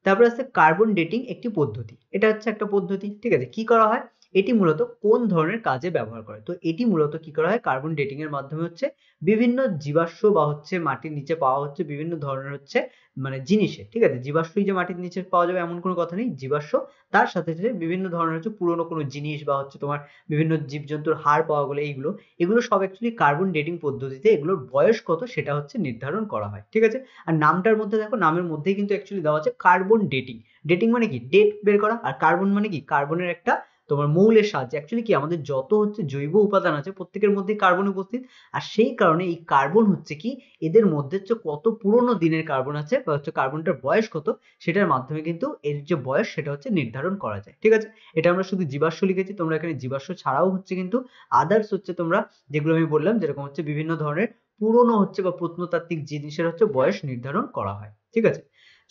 তারপর আছে কার্বন ডেটিং একটি পদ্ধতি, এটা হচ্ছে একটা পদ্ধতি। ঠিক আছে, কি করা হয়? এটি মূলত কোন ধরনের কাজে ব্যবহার করে? তো এটি মূলত কি করা হয়? কার্বন ডেটিং এর মাধ্যমে হচ্ছে বিভিন্ন জীবাশ্ম বা হচ্ছে মাটির নিচে পাওয়া হচ্ছে বিভিন্ন ধরনের হচ্ছে মানে জিনিসে। ঠিক আছে, জীবাশ্মই যে মাটির নিচে পাওয়া যাবে এমন কোনো কথা নেই, জীবাশ্ম তার সাথে সাথে বিভিন্ন ধরনের হচ্ছে পুরনো কোনো জিনিস বা হচ্ছে তোমার বিভিন্ন জীবজন্তুর হাড় পাওয়া গেলে এইগুলো, এগুলো সব অ্যাকচুয়ালি কার্বন ডেটিং পদ্ধতিতে এগুলোর বয়স কত সেটা হচ্ছে নির্ধারণ করা হয়। ঠিক আছে, আর নামটার মধ্যে দেখো, নামের মধ্যেই কিন্তু অ্যাকচুয়ালি দেওয়া আছে কার্বন ডেটিং। ডেটিং মানে কি? ডেট বের করা। আর কার্বন মানে কি? কার্বনের একটা তোমার মৌলের সাহায্যে, অ্যাকচুয়ালি কি আমাদের যত হচ্ছে জৈব উপাদান আছে প্রত্যেকের মধ্যেই কার্বন উপস্থিত। আর সেই কারণে এই কার্বন হচ্ছে কি এদের মধ্যে হচ্ছে কত পুরনো দিনের কার্বন আছে বা হচ্ছে কার্বনটার বয়স কত সেটার মাধ্যমে কিন্তু এর যে বয়স সেটা হচ্ছে নির্ধারণ করা যায়। ঠিক আছে, এটা আমরা শুধু জীবাশ্ম লিখেছি, তোমরা এখানে জীবাশ্ম ছাড়াও হচ্ছে কিন্তু আদার্স হচ্ছে তোমরা যেগুলো আমি বললাম যেরকম হচ্ছে বিভিন্ন ধরনের পুরনো হচ্ছে বা প্রত্নতাত্ত্বিক জিনিসের হচ্ছে বয়স নির্ধারণ করা হয়। ঠিক আছে,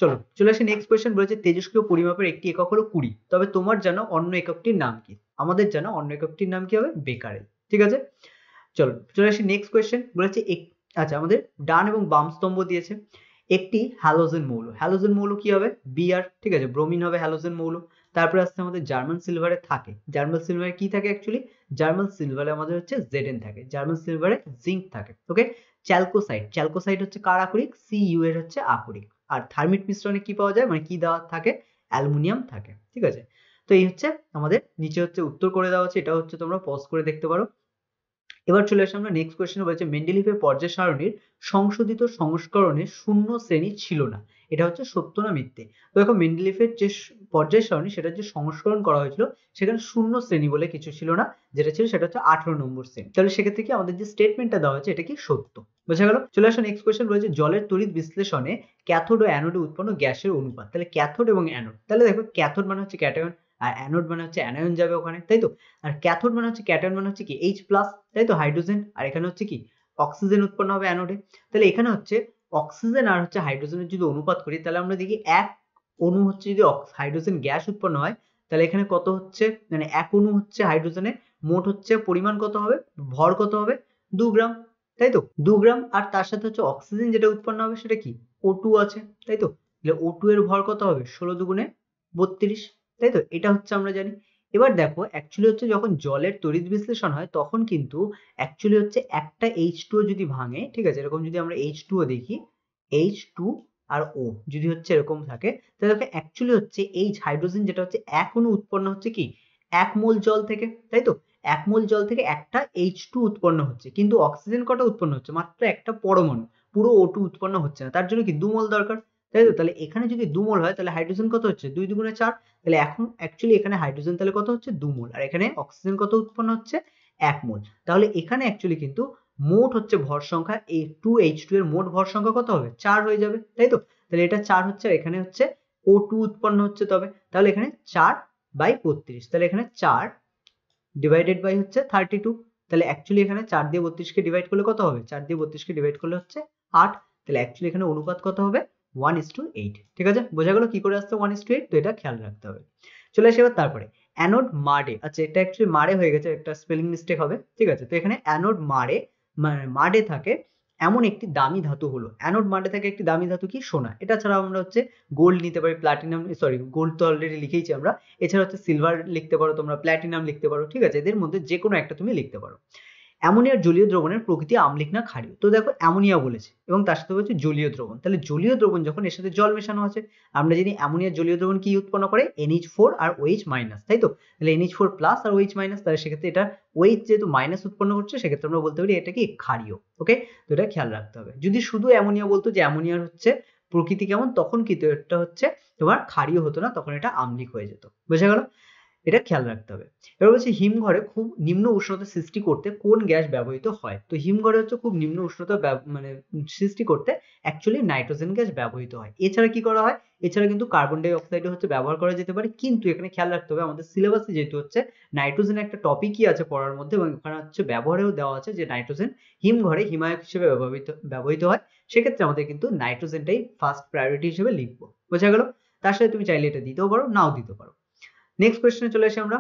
চলো চলে আসি নেক্সট কোয়েশ্চেন। বলেছে তেজস্ক্রিয় পরিমাপের একটি একক হলো কুড়ি, তবে তোমার জানা অন্য এককটির নাম কি? আমাদের জানা অন্য এককটির নাম কি হবে? বেকারেল। ঠিক আছে, চলো চলে আসি নেক্সট কোয়েশ্চেন। বলেছে আচ্ছা আমাদের ডান এবং বাম স্তম্ভ দিয়েছে। একটি হ্যালোজেন মৌল, হ্যালোজেন মৌল কি হবে? বিআর। ঠিক আছে, ব্রোমিন হবে হ্যালোজেন মৌল। তারপরে আসছে আমাদের জার্মান সিলভারে থাকে, জার্মান সিলভারে কি থাকে অ্যাকচুয়ালি? জার্মান সিলভারে আমাদের হচ্ছে জেডেন থাকে, জার্মান সিলভারে জিঙ্ক থাকে। ওকে, চ্যালকোসাইট, চ্যালকোসাইট হচ্ছে কার আকরিক? সিইউ এর হচ্ছে আকরিক। আর থার্মিট মিশ্রণে কি পাওয়া যায় মানে কি দেওয়া থাকে? অ্যালুমিনিয়াম থাকে। ঠিক আছে, তো এই হচ্ছে আমাদের নিচে হচ্ছে উত্তর করে দেওয়া আছে, এটা হচ্ছে তোমরা পজ করে দেখতে পারো। এবার চলে আসি আমরা নেক্সট কোয়েশ্চেনে। বলেছে মেন্ডেলিফের পর্যায় সারণীর সংশোধিত সংস্করণে শূন্য শ্রেণী ছিল না, এটা হচ্ছে সত্য না মিথ্যে? তো দেখো মেন্ডেলিফের যে পর্যায় সারণী সেটা যে সংস্করণ করা হয়েছিল সেখানে শূন্য শ্রেণী বলে কিছু ছিল না, যেটা ছিল সেটা হচ্ছে 18 নম্বর শ্রেণী। তাহলে সেক্ষেত্রে কি আমাদের যে স্টেটমেন্টটা দেওয়া হয়েছে এটা কি সত্য? বোঝা গেল? চলে আসো নেক্সট কোয়েশ্চেন। বলেছে জলের তড়িৎ বিশ্লেষণে ক্যাথোড ও অ্যানোডে উৎপন্ন গ্যাসের অনুপাত। তাহলে ক্যাথোড এবং অ্যানোড, তাহলে দেখো ক্যাথোড মানে হচ্ছে ক্যাটায়ন আর অ্যানোড মানে হচ্ছে অ্যানায়ন যাবে ওখানে, তাই তো। আর ক্যাথোড মানে হচ্ছে ক্যাটায়ন মানে হচ্ছে কি H প্লাস, তাই তো, হাইড্রোজেন। আর এখানে হচ্ছে কি অক্সিজেন উৎপন্ন হবে অ্যানোডে। তাহলে এখানে হচ্ছে অক্সিজেন আর হচ্ছে হাইড্রোজেনের যদি অনুপাত করি তাহলে আমরা দেখি এক অণু হচ্ছে যদি হাইড্রোজেন গ্যাস উৎপন্ন হয় তাহলে এখানে কত হচ্ছে, মানে এক অণু হচ্ছে হাইড্রোজেনের মোট হচ্ছে পরিমাণ কত হবে, ভর কত হবে, 2 গ্রাম, তাই তো, 2 গ্রাম। আর তার সাথে হচ্ছে অক্সিজেন যেটা উৎপন্ন হবে সেটা কি O2 আছে, তাই তো। তাহলে O2 এর ভর কত হবে, 16 দুগুণে 32, তাই তো। এটা হচ্ছে আমরা জানি। এবার দেখো অ্যাকচুয়ালি হচ্ছে যখন জলের তড়িৎ বিশ্লেষণ হয় তখন কিন্তু অ্যাকচুয়ালি হচ্ছে একটা H2O যদি ভাঙে, ঠিক আছে, এরকম যদি আমরা H2O দেখি, H2 আর O যদি হচ্ছে এরকম থাকে তাহলে দেখো অ্যাকচুয়ালি হচ্ছে এই হাইড্রোজেন যেটা হচ্ছে এক অণু উৎপন্ন হচ্ছে কি 1 মোল জল থেকে, তাই তো। 1 মোল জল থেকে একটা H2 উৎপন্ন হচ্ছে, কিন্তু অক্সিজেন কটা উৎপন্ন হচ্ছে, মাত্র একটা পরমাণু, পুরো O2 উৎপন্ন হচ্ছে না। তার জন্য কি 2 মোল দরকার, তাই তো। তাহলে এখানে যদি 2 মোল হয় তাহলে হাইড্রোজেন কত হচ্ছে, 2 দুগুণে 4। তাহলে এখন অ্যাকচুয়ালি এখানে হাইড্রোজেন তাহলে কত হচ্ছে, 2 মোল। আর এখানে অক্সিজেন কত উৎপন্ন হচ্ছে, 1 মোল। তাহলে এখানে অ্যাকচুয়ালি কিন্তু মোট হচ্ছে ভর সংখ্যা এই 2H2 এর মোট ভর সংখ্যা কত হবে, 4 হয়ে যাবে, তাই তো। তাহলে এটা 4 হচ্ছে, আর এখানে হচ্ছে O2 উৎপন্ন হচ্ছে তবে। তাহলে এখানে 4/32, তাহলে এখানে 4 ডিভাইডেড বাই হচ্ছে 32। তাহলে অ্যাকচুয়ালি এখানে 4 দিয়ে 32 কে ডিভাইড করলে কত হবে, 4 দিয়ে 32 কে ডিভাইড করলে হচ্ছে 8। তাহলে অ্যাকচুয়ালি এখানে অনুপাত কত হবে, 1:8। ঠিক আছে, বোঝা গেল কি করে আসছে 1:8, তো এটা খেয়াল রাখতে হবে। চলে আসি এবার তারপরে অ্যানোড মাডে। আচ্ছা, এটা অ্যাকচুয়ালি মারে হয়ে গেছে, একটা স্পেলিং মিস্টেক হবে, ঠিক আছে। তো এখানে অ্যানোড মারে, মানে মাডে থাকে এমন একটি দামি ধাতু হলো, অ্যানোড মাডে থাকে একটি দামি ধাতু কি, সোনা। এটা ছাড়া আমরা হচ্ছে গোল্ড নিতে পারি, প্লাটিনাম, সরি গোল্ড তো অলরেডি লিখেইছি আমরা। এছাড়া হচ্ছে সিলভার লিখতে পারো তোমরা, প্ল্যাটিনাম লিখতে পারো, ঠিক আছে। এদের মধ্যে যে কোনো একটা তুমি লিখতে পারো। অ্যামোনিয়ার জলীয় দ্রবণের প্রকৃতি আম্লিক না ক্ষারীয়। তো দেখো অ্যামোনিয়া বলেছে এবং তার সাথে বলছে জলীয় দ্রবণ। তাহলে জলীয় দ্রবণ যখন এর সাথে জল মেশানো আছে, আমরা জানি অ্যামোনিয়ার জলীয় দ্রবণ কি উৎপন্ন করে, NH4 আর OH মাইনাস, তাই তো। তাহলে NH4 প্লাস আর OH মাইনাস, তাহলে সেক্ষেত্রে এটা OH যেহেতু মাইনাস উৎপন্ন করছে সেক্ষেত্রে আমরা বলতে পারি এটা কি ক্ষারীয়। ওকে, তো এটা খেয়াল রাখতে হবে। যদি শুধু অ্যামোনিয়া বলতো যে অ্যামোনিয়ার হচ্ছে প্রকৃতি কেমন, তখন কিন্তু এটা হচ্ছে তোমার ক্ষারীয় হতো না, তখন এটা আম্লিক হয়ে যেত। বোঝা গেল, এটা খেয়াল রাখতে হবে। এবার বলছি হিমঘরে খুব নিম্ন উষ্ণতা সৃষ্টি করতে কোন গ্যাস ব্যবহৃত হয়। তো হিমঘরে হচ্ছে খুব নিম্ন উষ্ণতা মানে সৃষ্টি করতে অ্যাকচুয়ালি নাইট্রোজেন গ্যাস ব্যবহৃত হয়। এছাড়া কি করা হয়, এছাড়া কিন্তু কার্বন ডাই অক্সাইডও হচ্ছে ব্যবহার করা যেতে পারে, কিন্তু এখানে খেয়াল রাখতে হবে আমাদের সিলেবাসে যেহেতু হচ্ছে নাইট্রোজেন একটা টপিকই আছে পড়ার মধ্যে, এবং এখানে হচ্ছে ব্যবহারেও দেওয়া আছে যে নাইট্রোজেন হিমঘরে হিমায়ক হিসেবে ব্যবহৃত হয়। সেক্ষেত্রে আমাদের কিন্তু নাইট্রোজেনটাই ফার্স্ট প্রায়োরিটি হিসেবে লিখবো। বোঝা গেল। তার সাথে তুমি চাইলে এটা দিতেও পারো, নাও দিতে পারো। নেক্সট কোয়েশ্চেনে চলে আসি আমরা।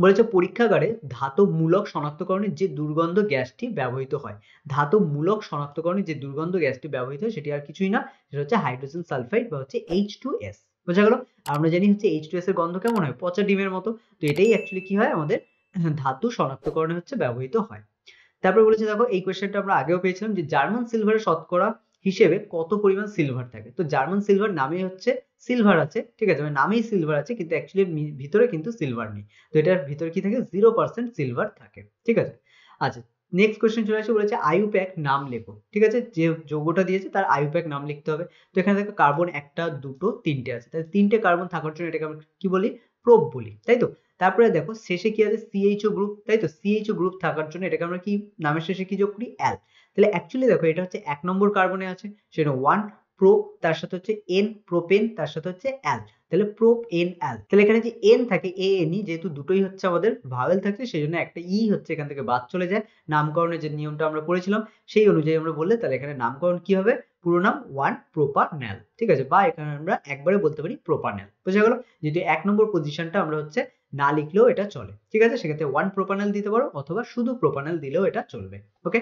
বলেছে পরীক্ষাগারে ধাতবমূলক শনাক্তকরণে যে দুর্গন্ধ গ্যাসটি ব্যবহৃত হয়। ধাতবমূলক শনাক্তকরণে যে দুর্গন্ধ গ্যাসটি ব্যবহৃত হয় সেটি আর কিছুই না, সেটা হচ্ছে হাইড্রোজেন সালফাইড বা হচ্ছে H2S। বোঝা গেল। আমরা জানি হচ্ছে H2S এর গন্ধ কেমন হয়, পচা ডিমের মতো। তো এটাই অ্যাকচুয়ালি কি হয়, আমাদের ধাতু শনাক্তকরণে হচ্ছে ব্যবহৃত হয়। তারপর বলেছে দেখো এই কোয়েশ্চেনটা আমরা আগেও পেয়েছিলাম যে জার্মান সিলভারের শতকরা হিসেবে কত পরিমাণ সিলভার থাকে। তো জার্মান সিলভার নামে হচ্ছে সিলভার আছে, ঠিক আছে, মানে নামেই সিলভার আছে, কিন্তু অ্যাকচুয়ালি ভিতরে কিন্তু সিলভার নেই। তো এটার ভিতরে কি থাকে, 0% সিলভার থাকে, ঠিক আছে। আচ্ছা, নেক্সট কোয়েশ্চেন চলে আসে, বলেছে আইইউপ্যাক নাম লেখো। ঠিক আছে, যে যৌগটা দিয়েছে তার আইইউপ্যাক নাম লিখতে হবে। তো এখানে দেখো কার্বন একটা, দুটো, তিনটে আছে, তাহলে তিনটে কার্বন থাকার জন্য এটাকে আমরা কি বলি, প্রোপ বলি, তাই তো। তারপরে দেখো শেষে কি আছে, CHO গ্রুপ, তাই তো। CHO গ্রুপ থাকার জন্য এটাকে আমরা কি নামের শেষে কি যোগ করি, অ্যাল। তাহলে অ্যাকচুয়ালি দেখো এটা হচ্ছে 1 নম্বর কার্বনে আছে, সেটা 1 প্রোপ, তার সাথে হচ্ছে N প্রোপেন, তার সাথে হচ্ছে অ্যাল। তাহলে প্রোপ N অ্যাল। তাহলে এখানে যে N থাকে ANE, যেহেতু দুটোই হচ্ছে আমাদের ভাওয়েল থাকছে সেই জন্য একটা ই হচ্ছে এখান থেকে বাদ চলে যায়। নামকরণের যে নিয়মটা আমরা পড়েছিলাম সেই অনুযায়ী আমরা বললে তাহলে এখানে নামকরণ কি হবে, পুরো নাম 1 প্রোপানল, ঠিক আছে, বা এখানে আমরা একবারে বলতে পারি প্রোপানল। বোঝা গেল। যেহেতু 1 নম্বর পজিশনটা আমরা হচ্ছে না লিখলেও এটা চলে, ঠিক আছে। সেক্ষেত্রে 1 প্রোপানল দিতে পারো অথবা শুধু প্রোপানল দিলেও এটা চলবে। ওকে,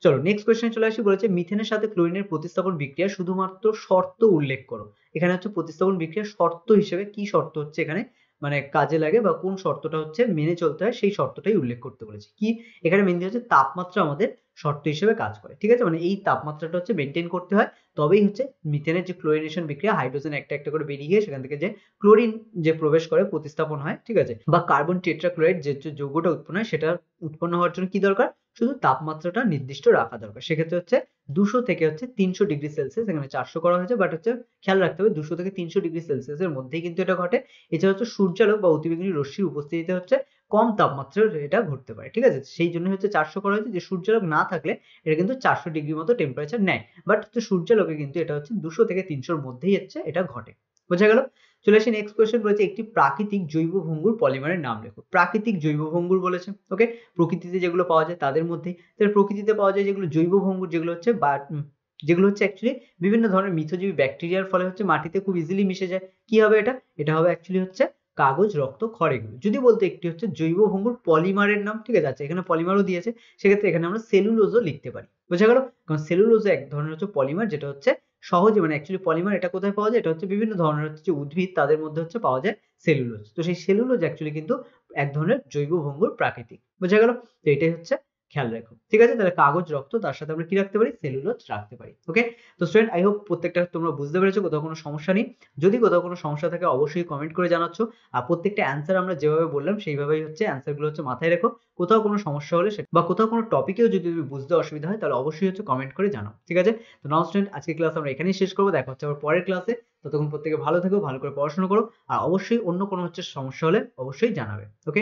চলো নেক্সট কোয়েশ্চেনে চলে আসি। বলেছে মিথেনের সাথে ক্লোরিনের প্রতিস্থাপন বিক্রিয়া শুধুমাত্র শর্ত উল্লেখ করো। এখানে হচ্ছে প্রতিস্থাপন বিক্রিয়ার শর্ত হিসেবে কি শর্ত হচ্ছে এখানে মানে কাজে লাগে, বা কোন শর্তটা হচ্ছে মেনে চলতে হয় সেই শর্তটাই উল্লেখ করতে বলেছে। কি এখানে মেনলি হচ্ছে তাপমাত্রা আমাদের শর্ত হিসেবে কাজ করে, ঠিক আছে, মানে এই তাপমাত্রাটা হচ্ছে মেনটেন করতে হয়, তবেই হচ্ছে মিথেনের যে ক্লোরিনেশন বিক্রিয়া, হাইড্রোজেন একটা একটা করে বেরিয়ে গিয়ে সেখান থেকে যে ক্লোরিন যে প্রবেশ করে প্রতিস্থাপন হয়, ঠিক আছে, বা কার্বন টেট্রাক্লোরাইড যে যৌগটা উৎপন্ন হয় সেটা উৎপন্ন হওয়ার জন্য কি দরকার, শুধু তাপমাত্রাটা নির্দিষ্ট রাখা দরকার। সেক্ষেত্রে হচ্ছে 200 থেকে হচ্ছে 300 ডিগ্রি সেলসিয়াস, এখানে 400 করা হয়েছে, বাট হচ্ছে খেয়াল রাখতে হবে 200 থেকে 300 ডিগ্রি সেলসিয়াসের মধ্যেই কিন্তু এটা ঘটে। এছাড়া হচ্ছে সূর্যালোক বা অতিবেগুনি রশ্মির উপস্থিতিতে হচ্ছে কম তাপমাত্রায় এটা ঘটতে পারে, ঠিক আছে। সেই জন্য হচ্ছে 400 করা হয়েছে, যে সূর্যালোক না থাকলে এটা কিন্তু 400 ডিগ্রি মতো টেম্পারেচার নেয়, বাট হচ্ছে সূর্যালোকে কিন্তু এটা হচ্ছে 200 থেকে 300 এর মধ্যেই হচ্ছে এটা ঘটে। বোঝা গেল। চলে আসি নেক্সট কোয়েশ্চেন, বলেছে একটি প্রাকৃতিক জৈব ভঙ্গুর পলিমারের নাম লেখো। প্রাকৃতিক জৈব ভঙ্গুর বলেছে, ওকে, প্রকৃতিতে যেগুলো পাওয়া যায় তাদের মধ্যেই। তাহলে প্রকৃতিতে পাওয়া যায় যেগুলো জৈব ভঙ্গুর, যেগুলো হচ্ছে যেগুলো হচ্ছে অ্যাকচুয়ালি বিভিন্ন ধরনের মিথজীবী ব্যাকটেরিয়ার ফলে হচ্ছে মাটিতে খুব ইজিলি মিশে যায়। কি হবে এটা? এটা হবে অ্যাকচুয়ালি হচ্ছে কাগজ, রক্ত, খড় এগুলো। যদি বলতো একটি হচ্ছে জৈব ভঙ্গুর পলিমারের নাম, ঠিক আছে, আচ্ছা এখানে পলিমারও দিয়েছে, সেক্ষেত্রে এখানে আমরা সেলুলোজও লিখতে পারি। বোঝা গেল? কারণ সেলুলোজ এক ধরনের হচ্ছে পলিমার, যেটা হচ্ছে সহজে, মানে অ্যাকচুয়ালি পলিমার এটা কোথায় পাওয়া যায়? এটা হচ্ছে বিভিন্ন ধরনের হচ্ছে যে উদ্ভিদ, তাদের মধ্যে হচ্ছে পাওয়া যায় সেলুলোজ। তো সেই সেলুলোজ অ্যাকচুয়ালি কিন্তু এক ধরনের জৈব ভঙ্গুর প্রাকৃতিক। বোঝা গেল? তো এটাই হচ্ছে, খেয়াল রাখো, ঠিক আছে? তাহলে কাগজ, রক্ত, তার সাথে আমরা কি রাখতে পারি? সেলুলোজ রাখতে পারি। ওকে, তো স্টুডেন্ট আই হোপ প্রত্যেকটা তোমরা বুঝতে পেরেছো, কোথাও কোনো সমস্যা নেই। যদি কোথাও কোনো সমস্যা থাকে অবশ্যই কমেন্ট করে জানাচ্ছ। আর প্রত্যেকটা অ্যান্সার আমরা যেভাবে বললাম সেইভাবেই হচ্ছে অ্যান্সার গুলো হচ্ছে মাথায় রেখো। কোথাও কোনো সমস্যা হলে বা কোথাও কোনো টপিকেও যদি তুমি বুঝতে অসুবিধা হয় তাহলে অবশ্যই হচ্ছে কমেন্ট করে জানাও, ঠিক আছে? তো নাও স্টুডেন্ট, আজকে ক্লাস আমরা এখানেই শেষ করবো। দেখা হচ্ছে আবার পরের ক্লাসে। ততক্ষণ প্রত্যেকে ভালো থেকো, ভালো করে পড়াশোনা করো, আর অবশ্যই অন্য কোনো হচ্ছে সমস্যা হলে অবশ্যই জানাবে। ওকে।